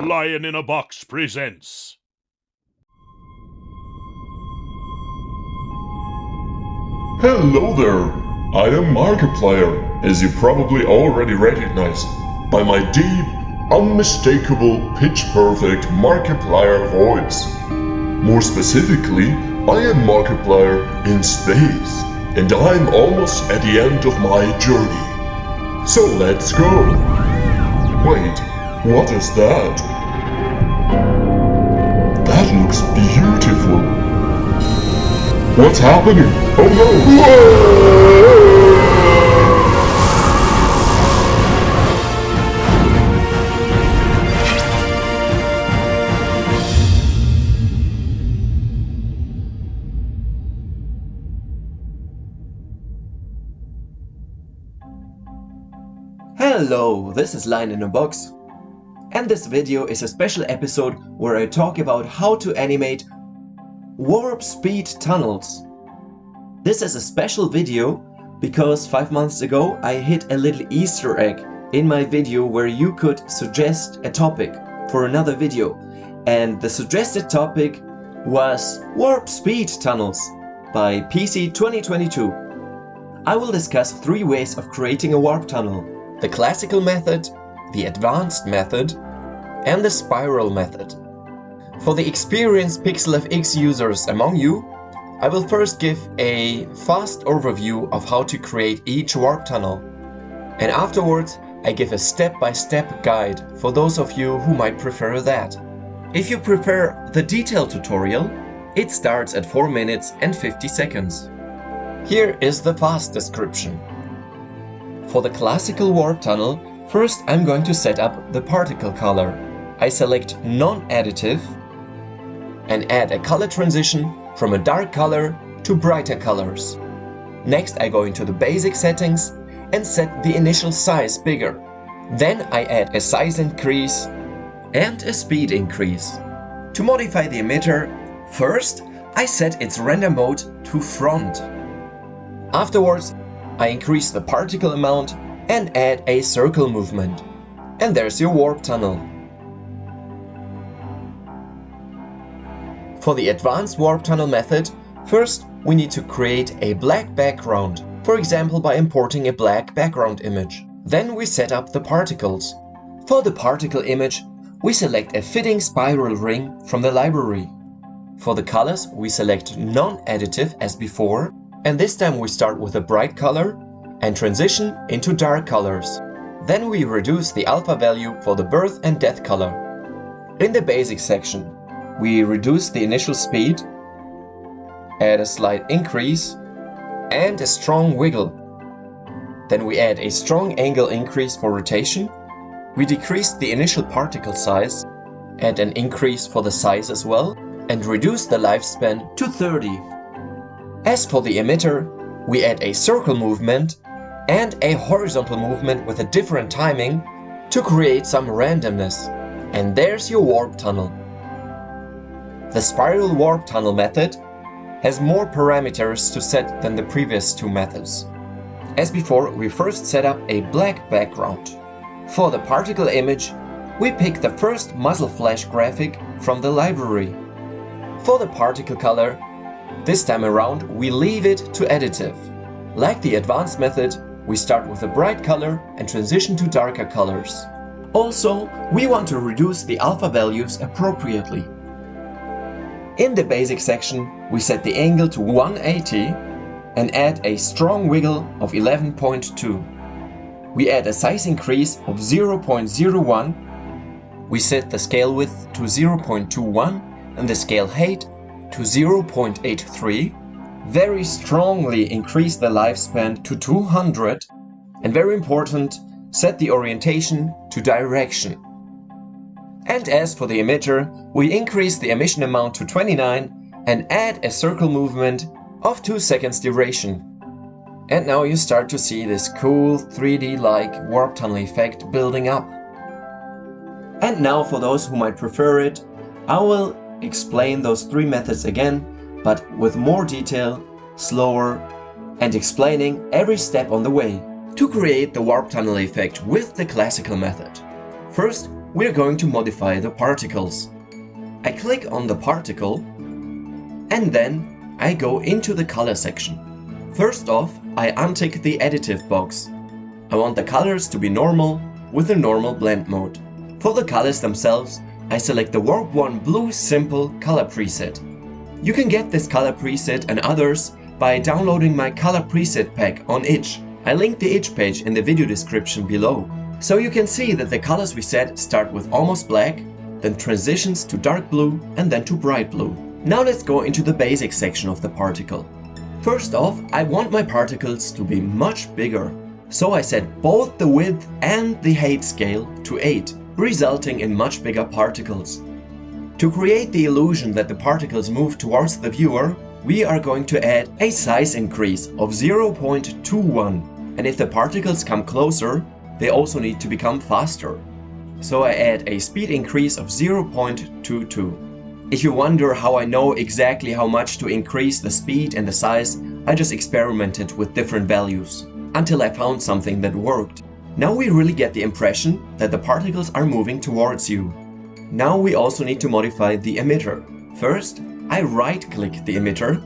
Lion in a Box presents. Hello there, I am Markiplier, as you probably already recognize by my deep, unmistakable, pitch-perfect Markiplier voice. More specifically, I am Markiplier in space, and I'm almost at the end of my journey. So let's go! Wait, what is that? That looks beautiful. What's happening? Oh no! Whoa! Hello, this is Lion in a Box, and this video is a special episode where I talk about how to animate warp speed tunnels. This is a special video because 5 months ago I hit a little Easter egg in my video where you could suggest a topic for another video, and the suggested topic was warp speed tunnels by PC 2022. I will discuss 3 ways of creating a warp tunnel: the classical method, the advanced method, and the spiral method. For the experienced PixelFX users among you, I will first give a fast overview of how to create each warp tunnel, and afterwards I give a step-by-step guide for those of you who might prefer that. If you prefer the detailed tutorial, it starts at 4 minutes and 50 seconds. Here is the fast description. For the classical warp tunnel, first I'm going to set up the particle color. I select non-additive and add a color transition from a dark color to brighter colors. Next I go into the basic settings and set the initial size bigger. Then I add a size increase and a speed increase. To modify the emitter, first I set its render mode to front. Afterwards I increase the particle amount and add a circle movement. And there's your warp tunnel. For the advanced warp tunnel method, first we need to create a black background, for example by importing a black background image. Then we set up the particles. For the particle image, we select a fitting spiral ring from the library. For the colors, we select non-additive as before, and this time we start with a bright color and transition into dark colors. Then we reduce the alpha value for the birth and death color. In the basic section, we reduce the initial speed, add a slight increase and a strong wiggle. Then we add a strong angle increase for rotation. We decrease the initial particle size, add an increase for the size as well, and reduce the lifespan to 30. As for the emitter, we add a circle movement and a horizontal movement with a different timing to create some randomness. And there's your warp tunnel. The spiral warp tunnel method has more parameters to set than the previous 2 methods. As before, we first set up a black background. For the particle image, we pick the first muzzle flash graphic from the library. For the particle color, this time around we leave it to additive. Like the advanced method, we start with a bright color and transition to darker colors. Also, we want to reduce the alpha values appropriately. In the basic section, we set the angle to 180 and add a strong wiggle of 11.2. We add a size increase of 0.01. We set the scale width to 0.21 and the scale height to 0.83. Very strongly increase the lifespan to 200, and very important, set the orientation to direction. And as for the emitter, we increase the emission amount to 29 and add a circle movement of 2 seconds duration. And now you start to see this cool 3D-like warp tunnel effect building up. And now for those who might prefer it, I will explain those 3 methods again, but with more detail, slower, and explaining every step on the way. To create the warp tunnel effect with the classical method, first we're going to modify the particles. I click on the particle and then I go into the color section. First off, I untick the additive box. I want the colors to be normal with a normal blend mode. For the colors themselves, I select the Warp 1 Blue Simple color preset. You can get this color preset and others by downloading my color preset pack on itch. I linked the itch page in the video description below. So you can see that the colors we set start with almost black, then transitions to dark blue and then to bright blue. Now let's go into the basic section of the particle. First off, I want my particles to be much bigger. So I set both the width and the height scale to 8, resulting in much bigger particles. To create the illusion that the particles move towards the viewer, we are going to add a size increase of 0.21. And if the particles come closer, they also need to become faster. So I add a speed increase of 0.22. If you wonder how I know exactly how much to increase the speed and the size, I just experimented with different values until I found something that worked. Now we really get the impression that the particles are moving towards you. Now we also need to modify the emitter. First, I right-click the emitter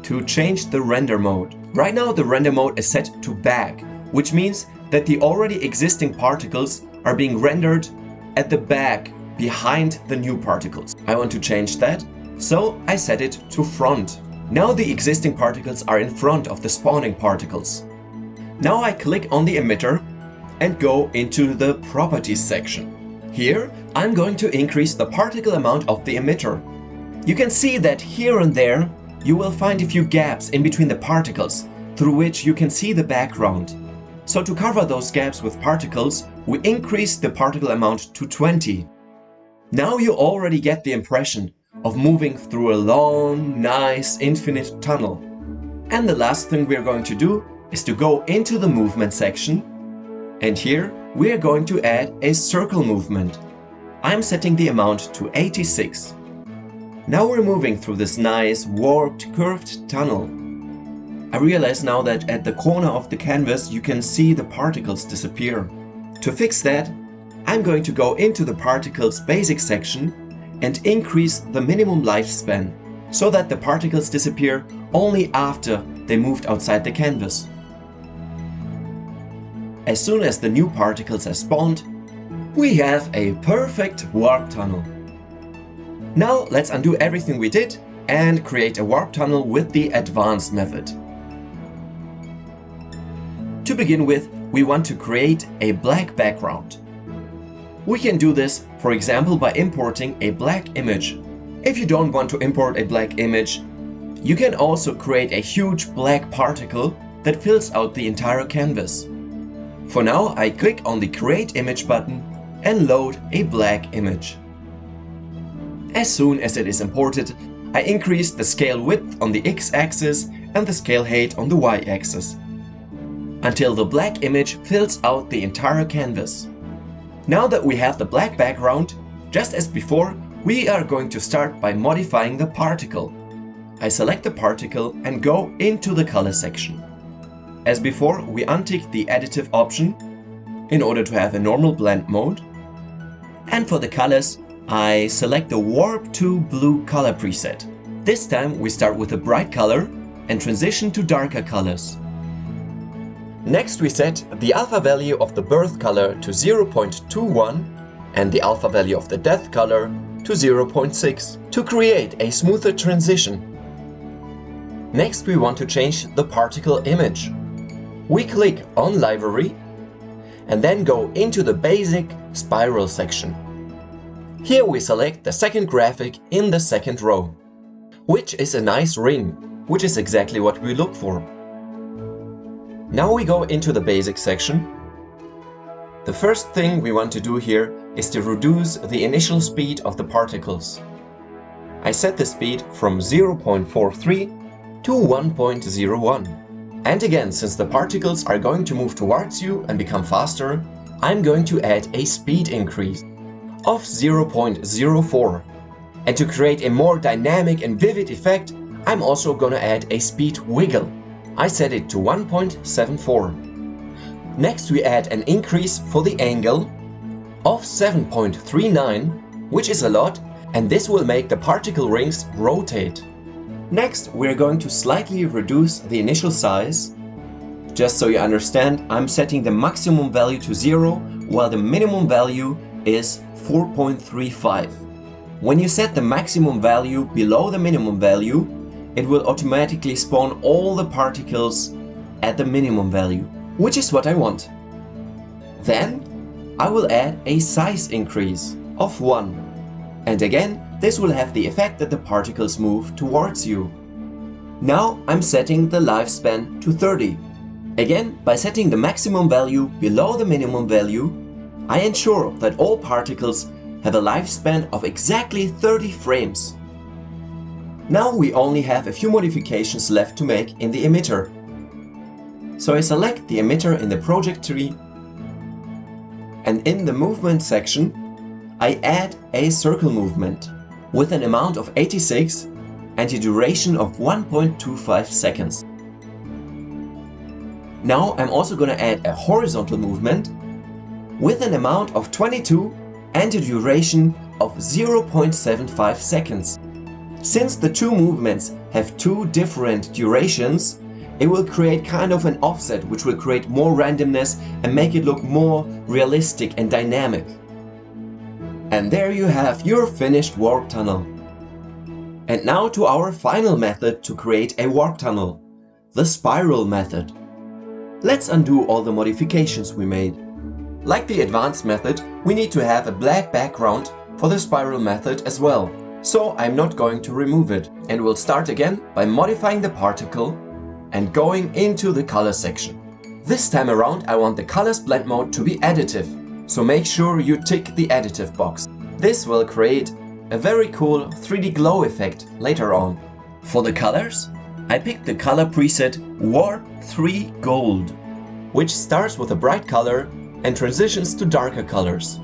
to change the render mode. Right now the render mode is set to back, which means that the already existing particles are being rendered at the back behind the new particles. I want to change that, so I set it to front. Now the existing particles are in front of the spawning particles. Now I click on the emitter and go into the properties section. Here I'm going to increase the particle amount of the emitter. You can see that here and there you will find a few gaps in between the particles through which you can see the background. So to cover those gaps with particles, we increase the particle amount to 20. Now you already get the impression of moving through a long, nice, infinite tunnel. And the last thing we're going to do is to go into the movement section, and here we are going to add a circle movement. I'm setting the amount to 86. Now we're moving through this nice, warped, curved tunnel. I realize now that at the corner of the canvas you can see the particles disappear. To fix that, I'm going to go into the particles basic section and increase the minimum lifespan so that the particles disappear only after they moved outside the canvas. As soon as the new particles are spawned, we have a perfect warp tunnel. Now let's undo everything we did and create a warp tunnel with the advanced method. To begin with, we want to create a black background. We can do this, for example, by importing a black image. If you don't want to import a black image, you can also create a huge black particle that fills out the entire canvas. For now, I click on the Create Image button and load a black image. As soon as it is imported, I increase the scale width on the x-axis and the scale height on the y-axis, until the black image fills out the entire canvas. Now that we have the black background, just as before, we are going to start by modifying the particle. I select the particle and go into the color section. As before, we untick the additive option in order to have a normal blend mode. And for the colors, I select the Warp 2 Blue color preset. This time we start with a bright color and transition to darker colors. Next we set the alpha value of the birth color to 0.21 and the alpha value of the death color to 0.6 to create a smoother transition. Next we want to change the particle image. We click on Library and then go into the basic spiral section. Here we select the second graphic in the second row, which is a nice ring, which is exactly what we look for. Now we go into the basic section. The first thing we want to do here is to reduce the initial speed of the particles. I set the speed from 0.43 to 1.01. And again, since the particles are going to move towards you and become faster, I'm going to add a speed increase of 0.04. And to create a more dynamic and vivid effect, I'm also gonna add a speed wiggle. I set it to 1.74. Next we add an increase for the angle of 7.39, which is a lot, and this will make the particle rings rotate. Next, we're going to slightly reduce the initial size. Just so you understand, I'm setting the maximum value to 0, while the minimum value is 4.35. When you set the maximum value below the minimum value, it will automatically spawn all the particles at the minimum value, which is what I want. Then I will add a size increase of 1. And again, this will have the effect that the particles move towards you. Now I'm setting the lifespan to 30. Again, by setting the maximum value below the minimum value, I ensure that all particles have a lifespan of exactly 30 frames. Now we only have a few modifications left to make in the emitter. So I select the emitter in the project tree, and in the movement section I add a circle movement with an amount of 86 and a duration of 1.25 seconds. Now I'm also going to add a horizontal movement with an amount of 22 and a duration of 0.75 seconds. Since the two movements have two different durations, it will create kind of an offset which will create more randomness and make it look more realistic and dynamic. And there you have your finished warp tunnel. And now to our final method to create a warp tunnel, the spiral method. Let's undo all the modifications we made. Like the advanced method, we need to have a black background for the spiral method as well. So I'm not going to remove it, and we'll start again by modifying the particle and going into the color section. This time around I want the colors blend mode to be additive, so make sure you tick the additive box. This will create a very cool 3D glow effect later on. For the colors, I picked the color preset Warp 3 Gold, which starts with a bright color and transitions to darker colors.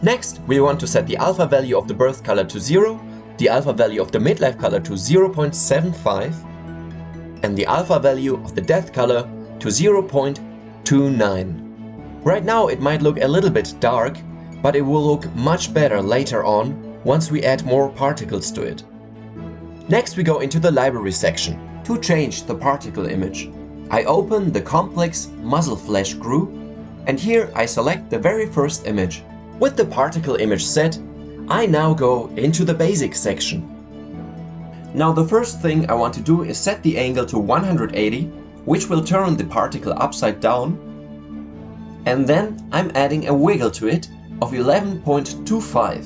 Next, we want to set the alpha value of the birth color to 0, the alpha value of the midlife color to 0.75, and the alpha value of the death color to 0.29. Right now it might look a little bit dark, but it will look much better later on once we add more particles to it. Next we go into the library section. To change the particle image, I open the complex muzzle flash group, and here I select the very first image. With the particle image set, I now go into the basic section. Now the first thing I want to do is set the angle to 180, which will turn the particle upside down, and then I'm adding a wiggle to it of 11.25.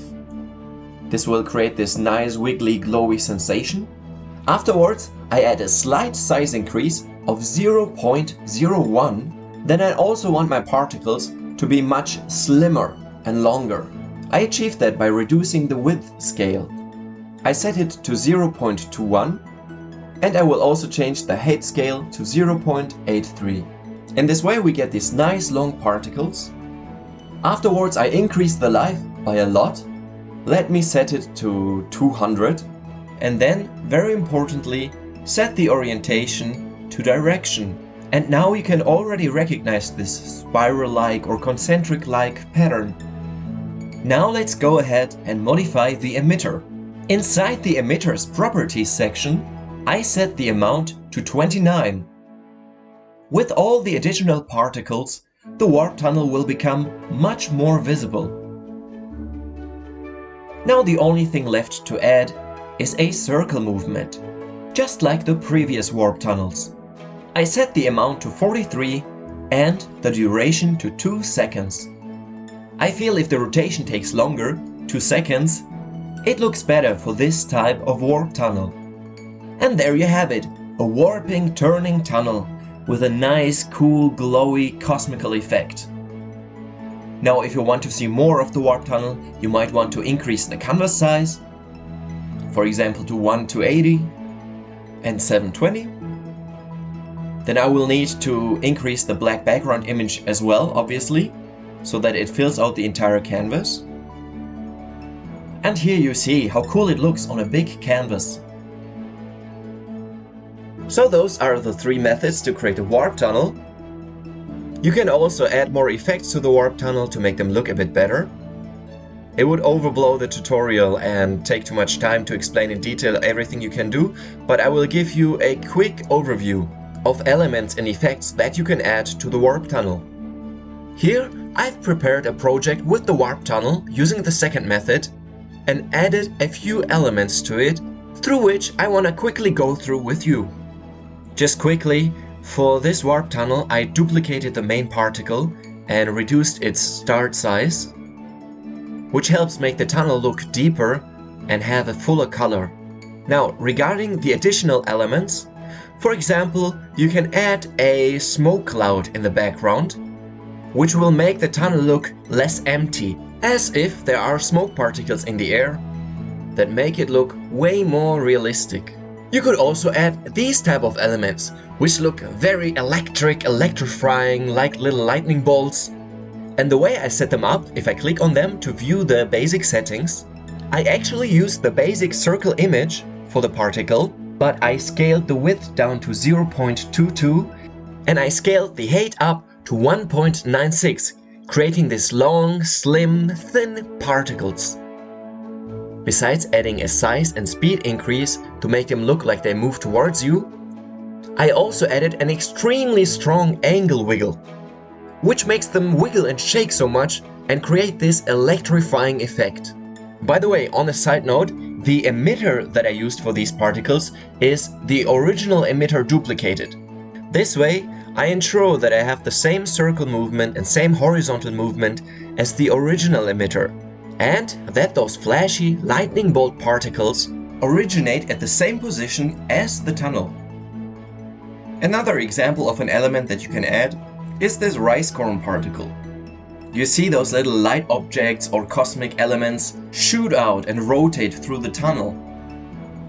This will create this nice wiggly glowy sensation. Afterwards I add a slight size increase of 0.01. Then I also want my particles to be much slimmer and longer. I achieved that by reducing the width scale. I set it to 0.21, and I will also change the height scale to 0.83. In this way we get these nice long particles. Afterwards I increase the life by a lot. Let me set it to 200, and then, very importantly, set the orientation to direction. And now you can already recognize this spiral-like or concentric-like pattern. Now let's go ahead and modify the emitter. Inside the emitter's properties section, I set the amount to 29. With all the additional particles, the warp tunnel will become much more visible. Now the only thing left to add is a circle movement, just like the previous warp tunnels. I set the amount to 43 and the duration to 2 seconds. I feel if the rotation takes longer, 2 seconds, it looks better for this type of warp tunnel. And there you have it, a warping turning tunnel with a nice cool glowy cosmical effect. Now if you want to see more of the warp tunnel, you might want to increase the canvas size, for example to 1:80 and 720. Then I will need to increase the black background image as well, obviously, so that it fills out the entire canvas. And here you see how cool it looks on a big canvas. So those are the 3 methods to create a warp tunnel. You can also add more effects to the warp tunnel to make them look a bit better. It would overblow the tutorial and take too much time to explain in detail everything you can do, but I will give you a quick overview of elements and effects that you can add to the warp tunnel. Here I've prepared a project with the warp tunnel using the second method and added a few elements to it through which I want to quickly go through with you. Just quickly, for this warp tunnel I duplicated the main particle and reduced its start size, which helps make the tunnel look deeper and have a fuller color. Now, regarding the additional elements, for example, you can add a smoke cloud in the background, which will make the tunnel look less empty, as if there are smoke particles in the air that make it look way more realistic. You could also add these type of elements, which look very electrifying, like little lightning bolts. And the way I set them up, if I click on them to view the basic settings, I actually used the basic circle image for the particle, but I scaled the width down to 0.22 and I scaled the height up to 1.96, creating these long, slim, thin particles. Besides adding a size and speed increase to make them look like they move towards you, I also added an extremely strong angle wiggle, which makes them wiggle and shake so much and create this electrifying effect. By the way, on a side note, the emitter that I used for these particles is the original emitter duplicated. This way, I ensure that I have the same circle movement and same horizontal movement as the original emitter, and that those flashy lightning bolt particles originate at the same position as the tunnel. Another example of an element that you can add is this rice corn particle. You see those little light objects or cosmic elements shoot out and rotate through the tunnel.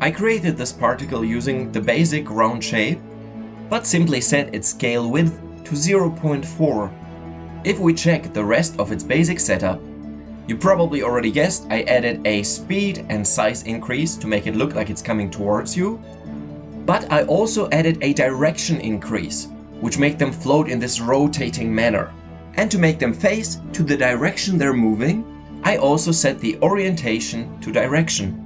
I created this particle using the basic round shape, but simply set its scale width to 0.4. If we check the rest of its basic setup, you probably already guessed I added a speed and size increase to make it look like it's coming towards you. But I also added a direction increase, which make them float in this rotating manner. And to make them face to the direction they're moving, I also set the orientation to direction.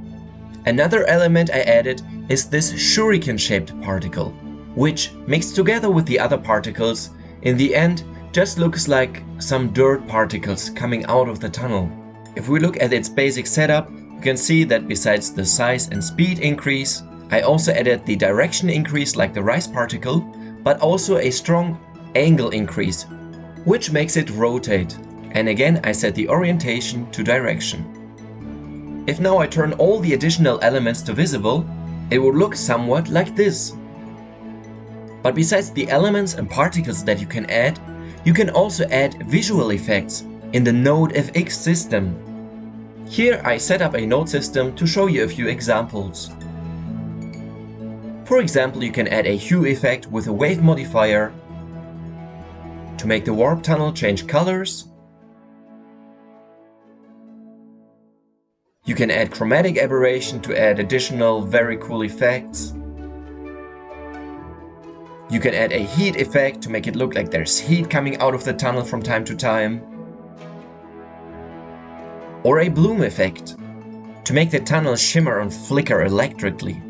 Another element I added is this shuriken-shaped particle, which mixed together with the other particles, in the end just looks like some dirt particles coming out of the tunnel. If we look at its basic setup, you can see that besides the size and speed increase, I also added the direction increase like the rice particle, but also a strong angle increase, which makes it rotate. And again, I set the orientation to direction. If now I turn all the additional elements to visible, it would look somewhat like this. But besides the elements and particles that you can also add visual effects in the Node FX system. Here I set up a node system to show you a few examples. For example, you can add a hue effect with a wave modifier to make the warp tunnel change colors. You can add chromatic aberration to add additional very cool effects. You can add a heat effect to make it look like there's heat coming out of the tunnel from time to time. Or a bloom effect to make the tunnel shimmer and flicker electrically.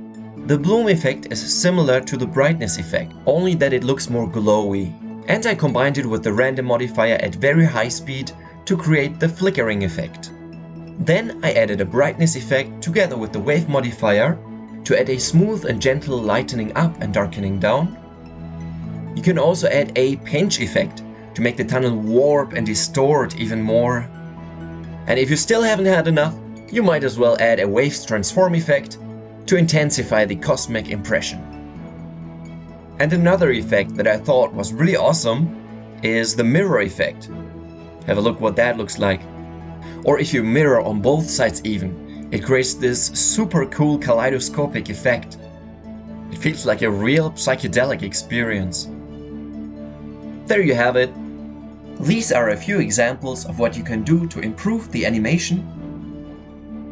The bloom effect is similar to the brightness effect, only that it looks more glowy. And I combined it with the random modifier at very high speed to create the flickering effect. Then I added a brightness effect together with the wave modifier to add a smooth and gentle lightening up and darkening down. You can also add a pinch effect to make the tunnel warp and distort even more. And if you still haven't had enough, you might as well add a waves transform effect to intensify the cosmic impression. And another effect that I thought was really awesome is the mirror effect. Have a look what that looks like. Or if you mirror on both sides even, it creates this super cool kaleidoscopic effect. It feels like a real psychedelic experience. There you have it. These are a few examples of what you can do to improve the animation.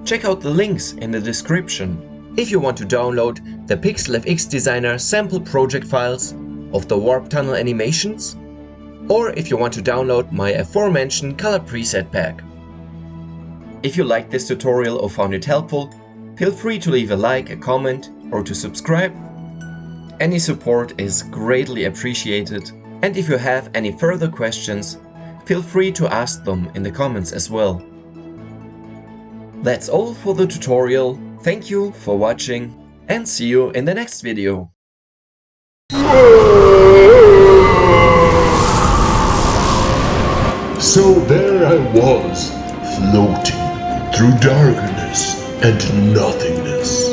Check out the links in the description if you want to download the PixelFX Designer sample project files of the warp tunnel animations, or if you want to download my aforementioned color preset pack. If you liked this tutorial or found it helpful, feel free to leave a like, a comment, or to subscribe. Any support is greatly appreciated, and if you have any further questions, feel free to ask them in the comments as well. That's all for the tutorial. Thank you for watching and see you in the next video. So there I was, floating through darkness and nothingness.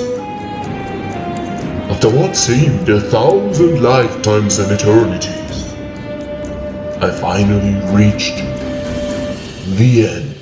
After what seemed 1,000 lifetimes and eternities, I finally reached the end.